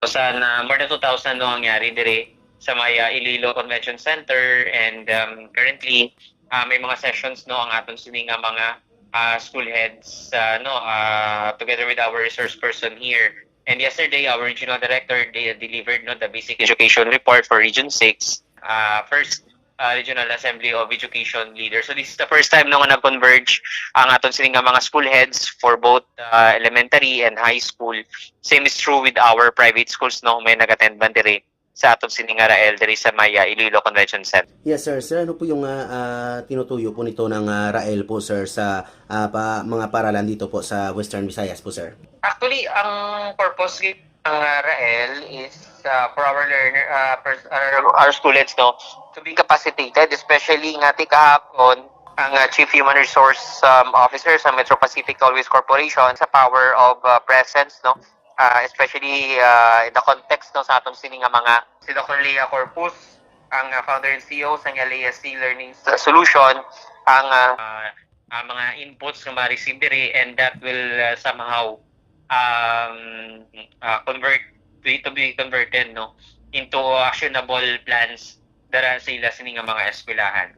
sa na more than 2,000 no nangyari dire sa Maya Iloilo Convention Center, and currently may mga sessions no ang aton sini nga mga school heads together with our resource person here. And yesterday our regional director delivered no the basic education report for Region 6, first Regional Assembly of Education Leaders. So this is the first time no nga nag-converge ang aton sini nga mga school heads for both elementary and high school. Same is true with our private schools no may nag-attend man dire sa aton sini nga Rael diri sa Maya Iloilo Convention Center. Yes sir, sir ano po yung tinutuyo po nito ng Rael po sir sa mga paralan dito po sa Western Visayas po sir? Actually, ang purpose ng Rael is for our learner, our students no, to be capacitated, especially nga ti kahapon ang Chief Human Resource Officer sa Metro Pacific Tollways Corporation sa power of presence no, especially in the context no sa atong sini nga mga si Dr. Leah Corpus, ang founder and CEO sa LASC Learning Solution, ang mga inputs na ma-receive dire, and that will somehow to be converted no into actionable plans dara sa ila sini nga mga eskwelahan.